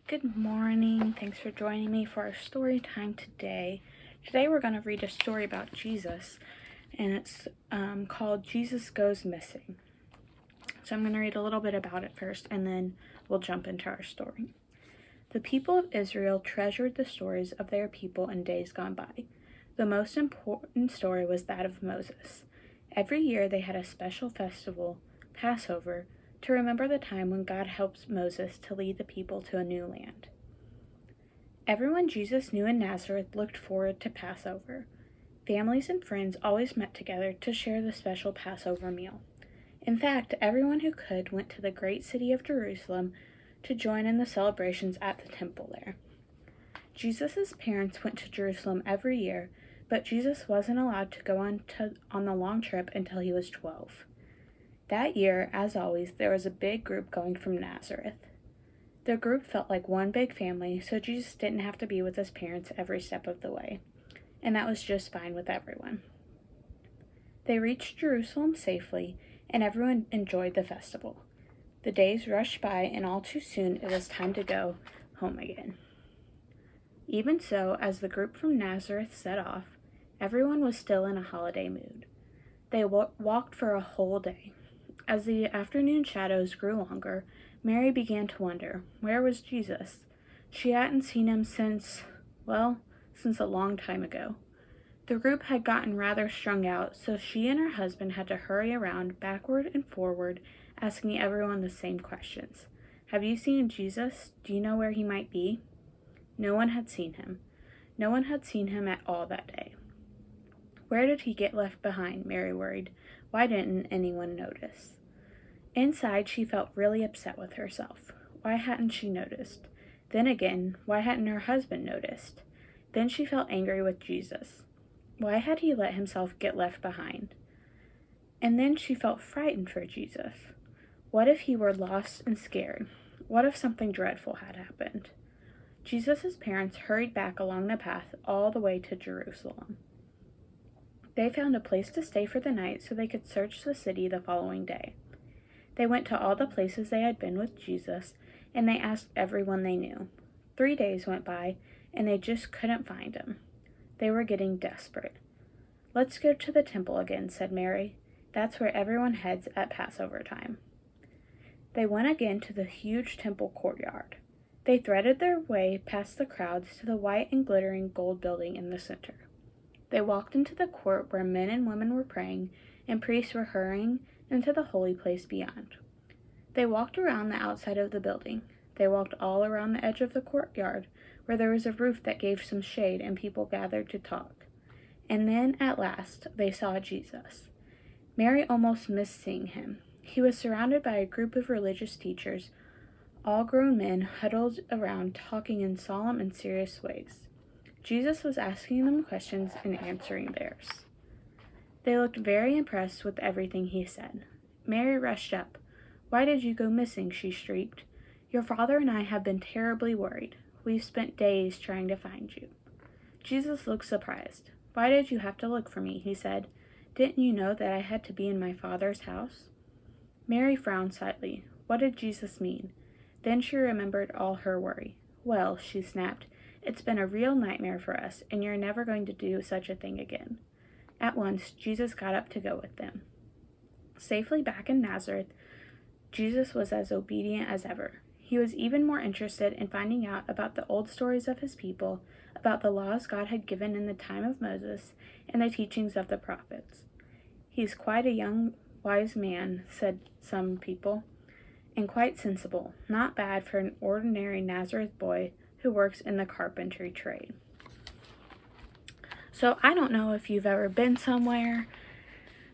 Good morning. Thanks for joining me for our story time today. Today we're going to read a story about Jesus, and it's called Jesus Goes Missing. So I'm going to read a little bit about it first, and then we'll jump into our story. The people of Israel treasured the stories of their people in days gone by. The most important story was that of Moses. Every year they had a special festival, Passover, to remember the time when God helped Moses to lead the people to a new land. Everyone Jesus knew in Nazareth looked forward to Passover. Families and friends always met together to share the special Passover meal. In fact, everyone who could went to the great city of Jerusalem to join in the celebrations at the temple there. Jesus' parents went to Jerusalem every year, but Jesus wasn't allowed to go on the long trip until he was 12. That year, as always, there was a big group going from Nazareth. The group felt like one big family, so Jesus didn't have to be with his parents every step of the way, and that was just fine with everyone. They reached Jerusalem safely, and everyone enjoyed the festival. The days rushed by, and all too soon it was time to go home again. Even so, as the group from Nazareth set off, everyone was still in a holiday mood. They walked for a whole day. As the afternoon shadows grew longer, Mary began to wonder, where was Jesus? She hadn't seen him since a long time ago. The group had gotten rather strung out, so she and her husband had to hurry around backward and forward, asking everyone the same questions. Have you seen Jesus? Do you know where he might be? No one had seen him. No one had seen him at all that day. Where did he get left behind? Mary worried. Why didn't anyone notice? Inside, she felt really upset with herself. Why hadn't she noticed? Then again, why hadn't her husband noticed? Then she felt angry with Jesus. Why had he let himself get left behind? And then she felt frightened for Jesus. What if he were lost and scared? What if something dreadful had happened? Jesus' parents hurried back along the path all the way to Jerusalem. They found a place to stay for the night so they could search the city the following day. They went to all the places they had been with Jesus, and they asked everyone they knew. 3 days went by, and they just couldn't find him. They were getting desperate. Let's go to the temple again, said Mary. That's where everyone heads at Passover time. They went again to the huge temple courtyard. They threaded their way past the crowds to the white and glittering gold building in the center. They walked into the court where men and women were praying, and priests were hurrying into the holy place beyond. They walked around the outside of the building. They walked all around the edge of the courtyard, where there was a roof that gave some shade and people gathered to talk. And then, at last, they saw Jesus. Mary almost missed seeing him. He was surrounded by a group of religious teachers, all grown men huddled around talking in solemn and serious ways. Jesus was asking them questions and answering theirs. They looked very impressed with everything he said. Mary rushed up. Why did you go missing? She shrieked. Your father and I have been terribly worried. We've spent days trying to find you. Jesus looked surprised. Why did you have to look for me? He said. Didn't you know that I had to be in my father's house? Mary frowned slightly. What did Jesus mean? Then she remembered all her worry. Well, she snapped, it's been a real nightmare for us, and you're never going to do such a thing again. At once, Jesus got up to go with them. Safely back in Nazareth, Jesus was as obedient as ever. He was even more interested in finding out about the old stories of his people, about the laws God had given in the time of Moses, and the teachings of the prophets. He's quite a young, wise man, said some people, and quite sensible, not bad for an ordinary Nazareth boy who works in the carpentry trade. So I don't know if you've ever been somewhere,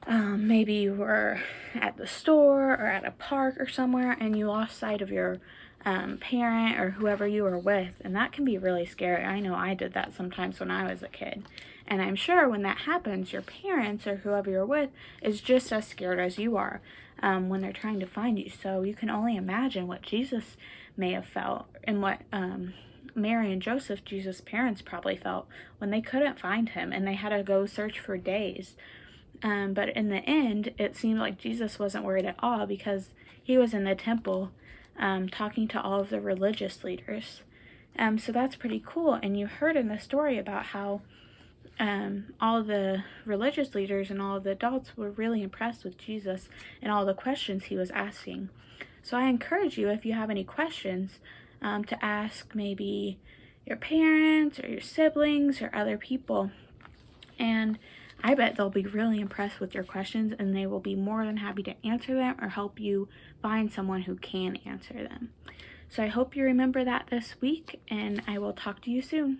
maybe you were at the store or at a park or somewhere and you lost sight of your parent or whoever you were with, and that can be really scary. I know I did that sometimes when I was a kid, and I'm sure when that happens, your parents or whoever you're with is just as scared as you are when they're trying to find you. So you can only imagine what Jesus may have felt and what Mary and Joseph, Jesus' parents, probably felt when they couldn't find him and they had to go search for days. But in the end, it seemed like Jesus wasn't worried at all because he was in the temple talking to all of the religious leaders. So that's pretty cool. And you heard in the story about how all the religious leaders and all of the adults were really impressed with Jesus and all the questions he was asking. So I encourage you, if you have any questions, to ask maybe your parents or your siblings or other people. And I bet they'll be really impressed with your questions, and they will be more than happy to answer them or help you find someone who can answer them. So I hope you remember that this week, and I will talk to you soon.